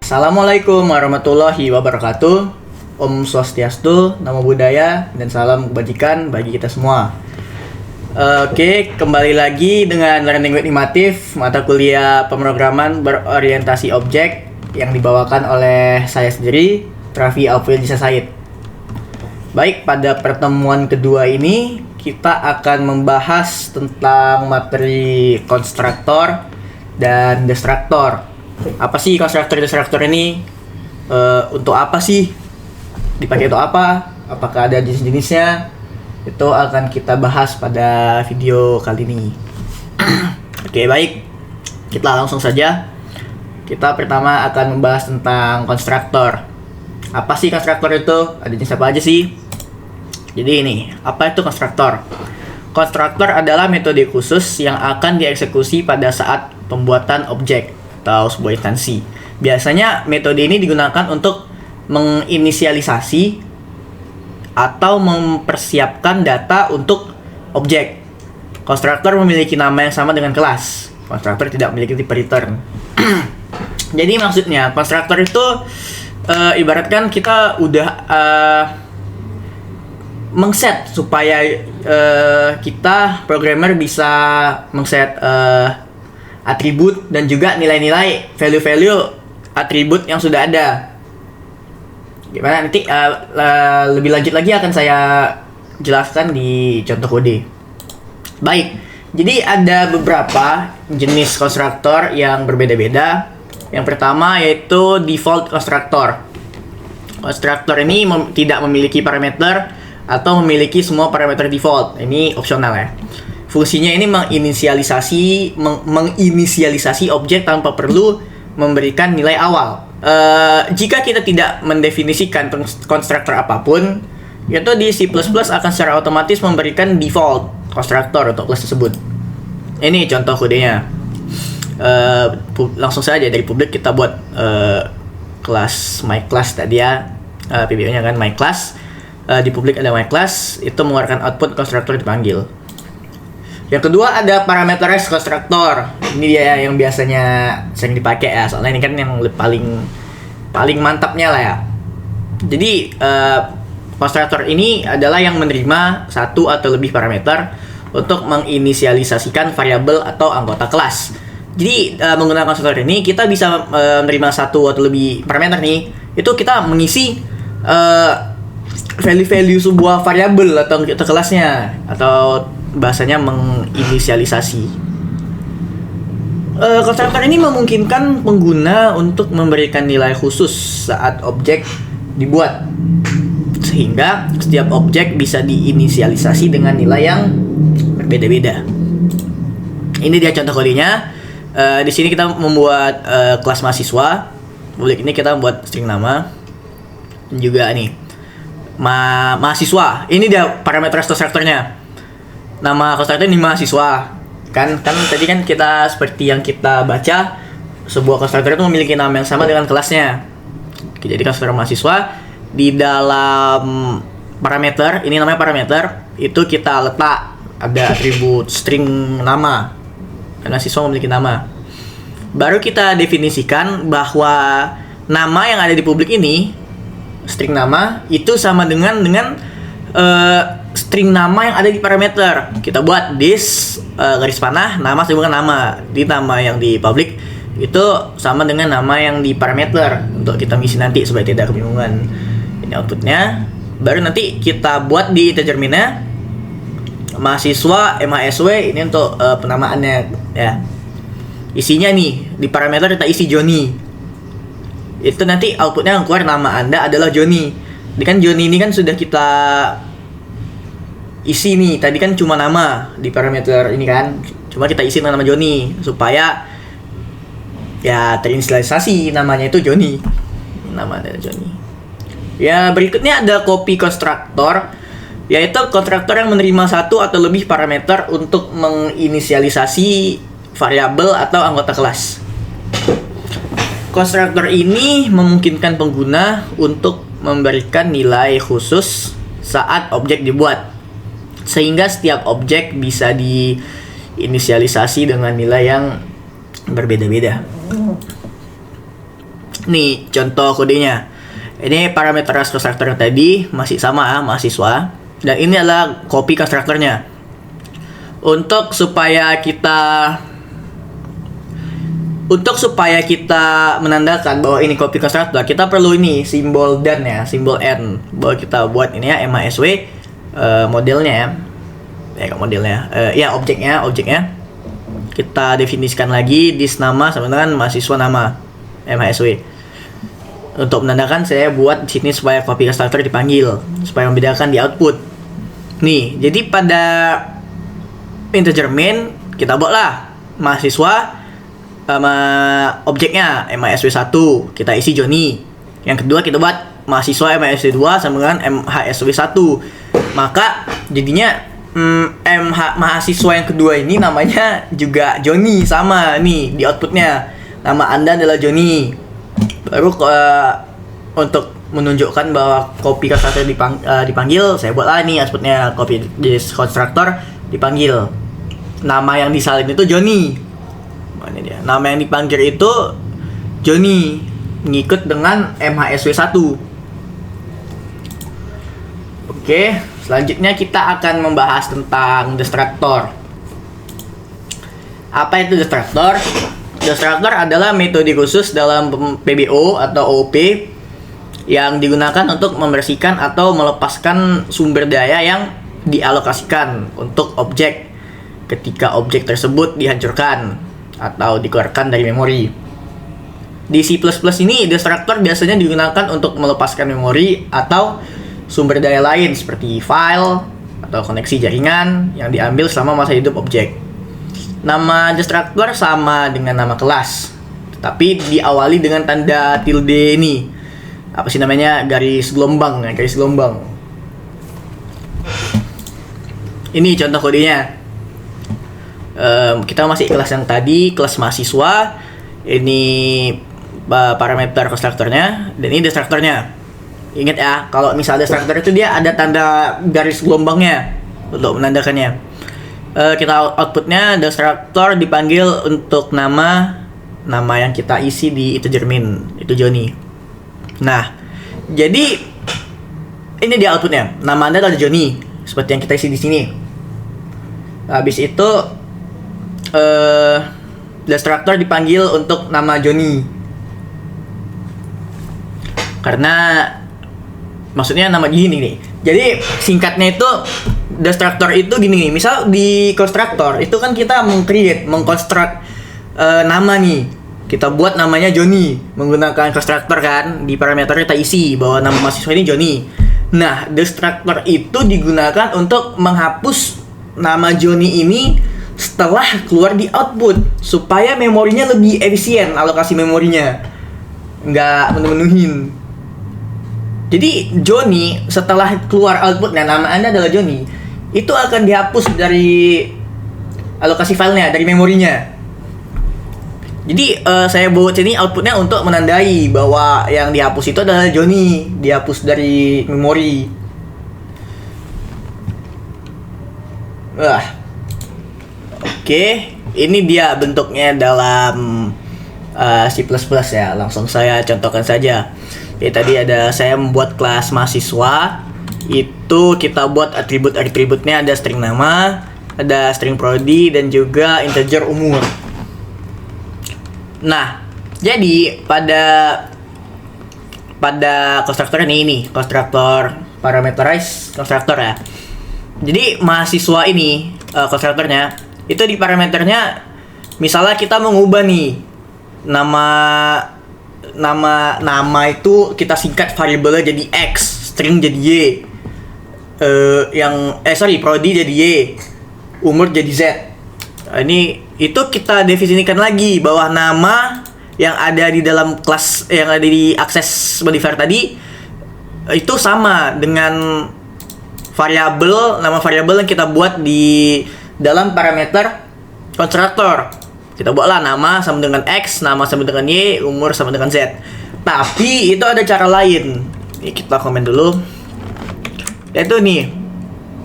Assalamualaikum warahmatullahi wabarakatuh. Om Swastiastu, Namo Buddhaya, dan salam kebajikan bagi kita semua. Oke, kembali lagi dengan Learning with Imatif, mata kuliah pemrograman berorientasi objek yang dibawakan oleh saya sendiri, Raffi Alfiansyah Said. Baik, pada pertemuan kedua ini kita akan membahas tentang materi konstruktor dan destruktor. Apa sih konstruktor destruktor ini? Untuk apa sih? Dipakai untuk apa? Apakah ada jenis-jenisnya? Itu akan kita bahas pada video kali ini. Oke, baik. Kita langsung saja. Kita pertama akan membahas tentang konstruktor. Apa sih konstruktor itu? Ada jenis apa aja sih? Jadi ini, apa itu konstruktor? Konstruktor adalah metode khusus yang akan dieksekusi pada saat pembuatan objek atau sebuah instansi. Biasanya metode ini digunakan untuk menginisialisasi atau mempersiapkan data untuk objek. Konstruktor memiliki nama yang sama dengan kelas. Konstruktor tidak memiliki tipe return. Jadi maksudnya konstruktor itu ibaratkan kita udah mengset supaya kita programmer bisa mengset atribut dan juga nilai-nilai value-value atribut yang sudah ada. Gimana nanti lebih lanjut lagi akan saya jelaskan di contoh kode. Baik, jadi ada beberapa jenis konstruktor yang berbeda-beda. Yang pertama yaitu default konstruktor. Konstruktor ini tidak memiliki parameter atau memiliki semua parameter default. Ini opsional ya. Fungsinya ini menginisialisasi objek tanpa perlu memberikan nilai awal. Jika kita tidak mendefinisikan konstruktor apapun, yaitu di C++ akan secara otomatis memberikan default konstruktor untuk kelas tersebut. Ini contoh kodenya. Langsung saja dari publik kita buat kelas myClass tadi ya. PBO-nya kan myClass. Di publik ada myClass, itu mengeluarkan output konstruktor dipanggil. Yang kedua ada parameterized konstruktor. Ini dia yang biasanya sering dipakai ya, soalnya ini kan yang paling mantapnya lah ya. Jadi konstruktor ini adalah yang menerima satu atau lebih parameter untuk menginisialisasikan variabel atau anggota kelas. Jadi menggunakan konstruktor ini kita bisa menerima satu atau lebih parameter nih. Itu kita mengisi value sebuah variabel atau kelasnya, atau bahasanya menginisialisasi. Konstruktor ini memungkinkan pengguna untuk memberikan nilai khusus saat objek dibuat, sehingga setiap objek bisa diinisialisasi dengan nilai yang berbeda-beda. Ini dia contoh kodenya. Di sini kita membuat kelas mahasiswa. Publik ini kita membuat string nama. Juga nih mahasiswa. Ini dia parameter konstruktornya. Nama konstruktor ini mahasiswa. Kan tadi kan kita seperti yang kita baca, sebuah konstruktor itu memiliki nama yang sama dengan kelasnya. Oke, jadi konstruktor mahasiswa di dalam parameter, ini namanya parameter, itu kita letak ada atribut string nama. Karena mahasiswa memiliki nama. Baru kita definisikan bahwa nama yang ada di publik ini, string nama itu sama dengan string nama yang ada di parameter. Kita buat this garis panah nama sama dengan nama. Di nama yang di public itu sama dengan nama yang di parameter untuk kita ngisi nanti supaya tidak kebingungan. Ini outputnya. Baru nanti kita buat di integerminnya mahasiswa MHSW, ini untuk penamaannya ya. Isinya nih di parameter kita isi Joni. Itu nanti outputnya yang keluar nama Anda adalah Joni. Ini kan Joni ini kan sudah kita isi nih. Tadi kan cuma nama di parameter ini kan. Cuma kita isi dengan nama Joni supaya ya terinisialisasi namanya itu Joni. Nama Anda Joni. Ya, berikutnya ada copy konstruktor, yaitu konstruktor yang menerima satu atau lebih parameter untuk menginisialisasi variabel atau anggota kelas. Konstruktor ini memungkinkan pengguna untuk memberikan nilai khusus saat objek dibuat, sehingga setiap objek bisa diinisialisasi dengan nilai yang berbeda-beda. Nih contoh kodenya. Ini parameter konstruktor yang tadi masih sama mahasiswa, dan ini adalah copy konstruktornya. Untuk supaya kita menandakan bahwa ini copy konstruktor, kita perlu ini simbol dan ya, simbol n. Bahwa kita buat ini ya MASW modelnya ya. Objeknya kita definisikan lagi dis nama sama dengan mahasiswa nama MASW. Untuk menandakan saya buat di sini supaya copy constructor dipanggil, supaya membedakan di output. Nih, jadi pada integer main kita buatlah mahasiswa sama objeknya MASW1, kita isi Joni. Yang kedua kita buat mahasiswa MASW2 sama dengan MHSW1. Maka jadinya mahasiswa yang kedua ini namanya juga Joni, sama nih di outputnya. Nama Anda adalah Joni. Baru untuk menunjukkan bahwa copy constructor dipanggil, saya buatlah ini outputnya copy this constructor dipanggil. Nama yang disalin itu Joni. Mana dia? Nama yang dipanggil itu Joni, ngikut dengan MHSW1. Oke, selanjutnya kita akan membahas tentang destructor. Apa itu destructor? Destructor adalah metode khusus dalam PBO atau OOP yang digunakan untuk membersihkan atau melepaskan sumber daya yang dialokasikan untuk objek ketika objek tersebut dihancurkan atau dikeluarkan dari memori. Di C++ ini, destructor biasanya digunakan untuk melepaskan memori atau sumber daya lain seperti file atau koneksi jaringan yang diambil selama masa hidup objek. Nama destructor sama dengan nama kelas, tapi diawali dengan tanda tilde ini. Apa sih namanya? Garis gelombang. Ini contoh kodenya. Kita masih kelas yang tadi, kelas mahasiswa. Ini parameter konstruktornya, dan ini destruktornya. Ingat ya, kalau misalnya destruktor itu dia ada tanda garis gelombangnya untuk menandakannya. Kita outputnya destructor dipanggil untuk nama yang kita isi di integer main, itu Joni. Nah, jadi ini dia outputnya. Nama Anda adalah Joni, seperti yang kita isi di sini. Habis itu destructor dipanggil untuk nama Joni. Karena maksudnya nama gini nih. Jadi singkatnya itu destructor itu gini nih. Misal di constructor itu kan kita mengkonstruk nama nih. Kita buat namanya Joni menggunakan constructor kan. Di parameter kita isi bahwa nama mahasiswa ini Joni. Nah, destructor itu digunakan untuk menghapus nama Joni ini setelah keluar di output supaya memorinya lebih efisien, alokasi memorinya nggak menuhin. Jadi Joni setelah keluar output, nah nama Anda adalah Joni, itu akan dihapus dari alokasi filenya, dari memorinya. Jadi saya buat sini outputnya untuk menandai bahwa yang dihapus itu adalah Joni, dihapus dari memori. Oke, ini dia bentuknya dalam C++ ya. Langsung saya contohkan saja. Tadi ada saya membuat kelas mahasiswa. Itu kita buat atribut-atributnya, ada string nama, ada string prodi, dan juga integer umur. Nah, jadi pada konstruktor ini konstruktor parameterize konstruktor ya. Jadi mahasiswa ini konstruktornya itu di parameternya, misalnya kita mengubah nih nama itu kita singkat variabelnya jadi X, string jadi Y, prodi jadi Y, umur jadi Z. Ini itu kita definisikan lagi bahwa nama yang ada di dalam kelas yang ada di access modifier tadi itu sama dengan nama variabel yang kita buat di dalam parameter konstruktor. Kita buatlah nama sama dengan X, nama sama dengan Y, umur sama dengan Z. Tapi itu ada cara lain. Ini kita komen dulu. Yaitu nih,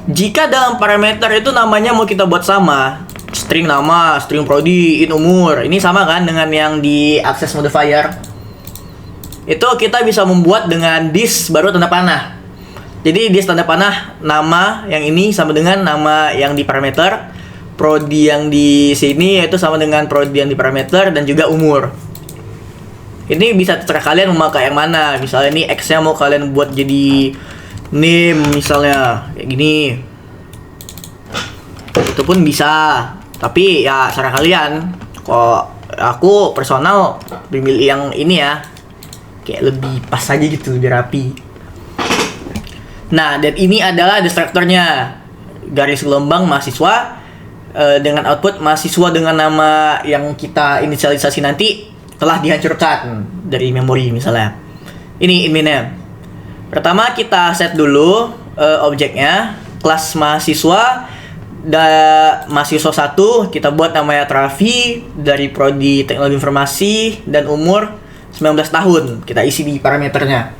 jika dalam parameter itu namanya mau kita buat sama, string nama, string prodi, int umur, ini sama kan dengan yang di access modifier. itu kita bisa membuat dengan disk baru tanda panah. Jadi disk tanda panah nama yang ini sama dengan nama yang di parameter, prodi yang di sini yaitu sama dengan prodi yang di parameter, dan juga umur. Ini bisa terserah kalian mau pakai yang mana. Misalnya ini X-nya mau kalian buat jadi name misalnya kayak gini, itu pun bisa. Tapi ya serah kalian. Kok aku personal pilih yang ini ya, kayak lebih pas aja gitu, lebih rapi. Nah, dan ini adalah destrukturnya, garis gelombang mahasiswa dengan output mahasiswa dengan nama yang kita inisialisasi nanti telah dihancurkan dari memori misalnya. Ini inminnya. Pertama kita set dulu objeknya, kelas mahasiswa, mahasiswa 1 kita buat namanya Travi dari prodi teknologi informasi dan umur 19 tahun. Kita isi di parameternya,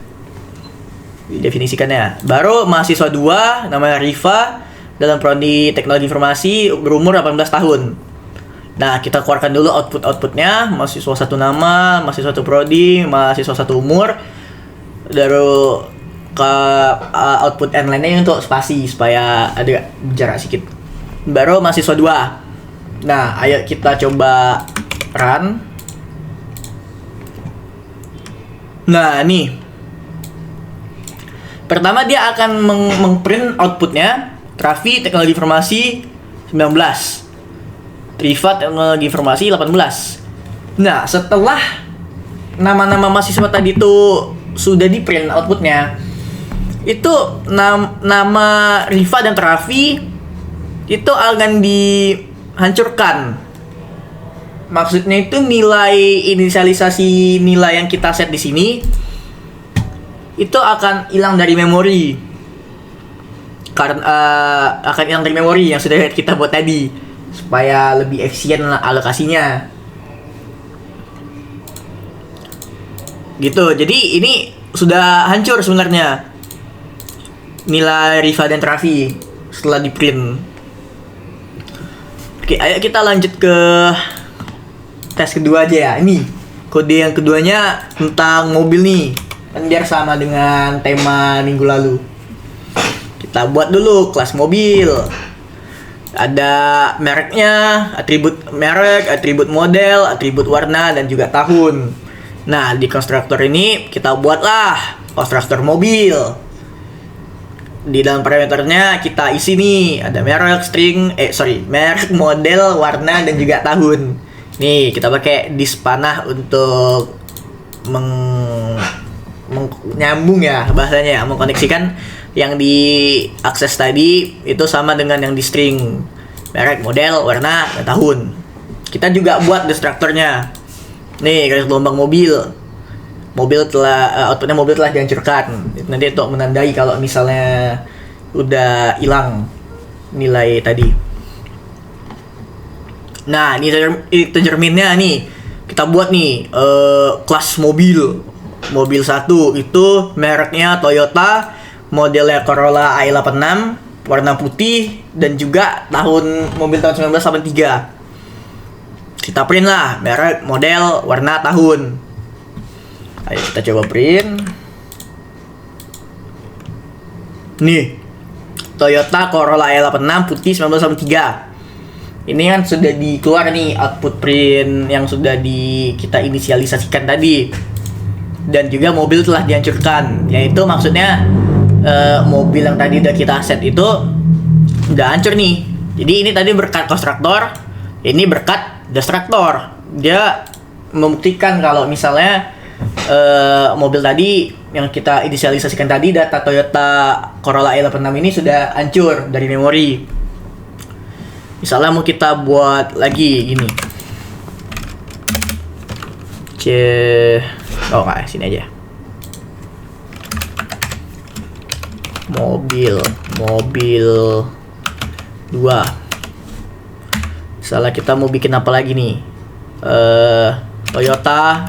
definisikannya. Baru mahasiswa 2 namanya Riva dalam prodi teknologi informasi berumur 18 tahun. Nah, kita keluarkan dulu outputnya, mahasiswa 1 nama, mahasiswa 1 prodi, mahasiswa 1 umur. Baru ke output n lainnya untuk spasi supaya ada jarak sedikit. Baru mahasiswa 2. Nah, ayo kita coba run. Nah, nih. Pertama dia akan mengprint outputnya Travi teknologi informasi 19. Privat teknologi informasi 18. Nah, setelah nama-nama mahasiswa tadi itu sudah di print outputnya, itu nama Riva dan Travi itu akan dihancurkan. Maksudnya itu nilai inisialisasi nilai yang kita set di sini itu akan hilang dari memori. Karena akan hilang dari memori yang sudah kita buat tadi, supaya lebih efisien alokasinya. Gitu. Jadi ini sudah hancur sebenarnya nilai Riva dan Travi setelah di print. Oke, ayo kita lanjut ke tes kedua aja ya. Ini kode yang keduanya tentang mobil nih, kan biar sama dengan tema minggu lalu. Kita buat dulu kelas mobil. Ada mereknya, atribut merek, atribut model, atribut warna, dan juga tahun. Nah, di konstruktor ini kita buatlah konstruktor mobil. Di dalam parameternya kita isi nih, ada merek, merek, model, warna, dan juga tahun. Nih, kita pakai disk panah untuk nyambung ya bahasanya ya, mengkoneksikan yang di akses tadi itu sama dengan yang di string, merek, model, warna, dan tahun. Kita juga buat destrukturnya. Nih, garis gelombang mobil. Outputnya mobil telah dihancurkan. Nanti itu menandai kalau misalnya udah hilang nilai tadi. Nah, ini cerminnya nih. Kita buat nih kelas mobil. Mobil 1 itu mereknya Toyota, modelnya Corolla i86, warna putih, dan juga tahun mobil tahun 1983. Kita print lah merek, model, warna, tahun. Ayo kita coba print. Nih, Toyota Corolla i86 putih 1983. Ini kan sudah dikeluar nih output print yang sudah kita inisialisasikan tadi. Dan juga mobil telah dihancurkan. Yaitu maksudnya mobil yang tadi udah kita set itu udah hancur nih. Jadi ini tadi berkat konstruktor, ini berkat destruktor. Dia membuktikan kalau misalnya mobil tadi yang kita inisialisasikan tadi, data Toyota Corolla i86 ini sudah hancur dari memori. Misalnya mau kita buat lagi gini. Oh nggak, sini aja. Mobil 2. Misalnya kita mau bikin apa lagi nih? Toyota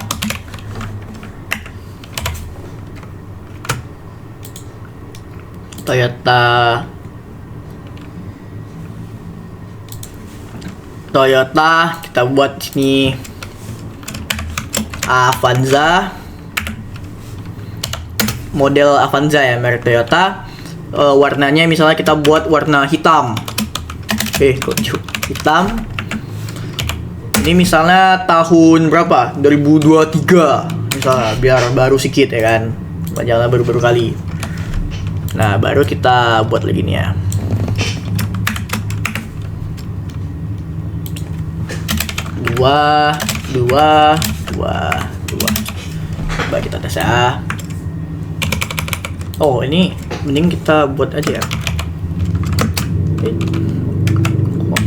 kita buat sini Avanza model Avanza ya, merek Toyota. Warnanya misalnya kita buat warna hitam. Hitam. Ini misalnya tahun berapa? 2023 misalnya, biar baru sedikit ya kan, jangan baru-baru kali. Nah, baru kita buat lagi nih ya. Dua. Coba kita tes ya. Oh, ini mending kita buat aja ya.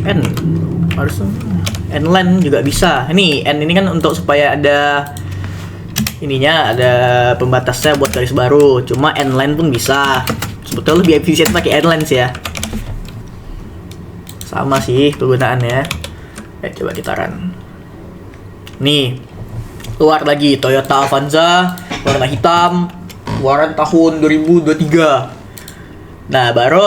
N harus N-line juga bisa. Ini N ini kan untuk supaya ada ininya, ada pembatasnya buat garis baru. Cuma N-line pun bisa. Sebetulnya lebih efisien pakai N-line sih ya. Sama sih kegunaannya. Coba kita run. Nih, keluar lagi Toyota Avanza warna hitam, keluaran tahun 2023. Nah, baru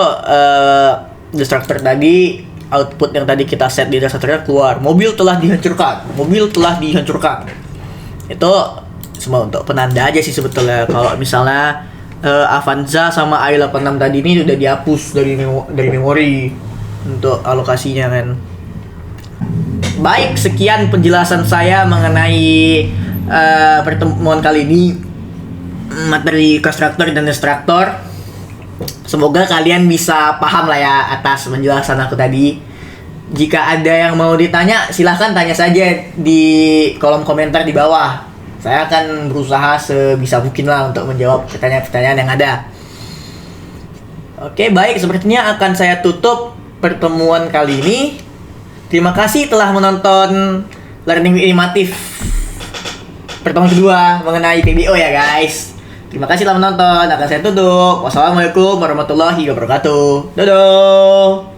destructor tadi, output yang tadi kita set di destructornya keluar. Mobil telah dihancurkan. Itu semua untuk penanda aja sih sebetulnya. Kalau misalnya Avanza sama i86 tadi ini udah dihapus dari memori untuk alokasinya kan. Baik, sekian penjelasan saya mengenai pertemuan kali ini, materi konstruktor dan destruktor. Semoga kalian bisa paham lah ya atas penjelasan aku tadi. Jika ada yang mau ditanya, silahkan tanya saja di kolom komentar di bawah. Saya akan berusaha sebisa mungkin lah untuk menjawab pertanyaan-pertanyaan yang ada. Oke, baik, sepertinya akan saya tutup pertemuan kali ini. Terima kasih telah menonton Learning Innovatif pertemuan kedua mengenai PBO ya guys. Terima kasih telah menonton. Akan saya tutup. Wassalamualaikum warahmatullahi wabarakatuh. Dadah.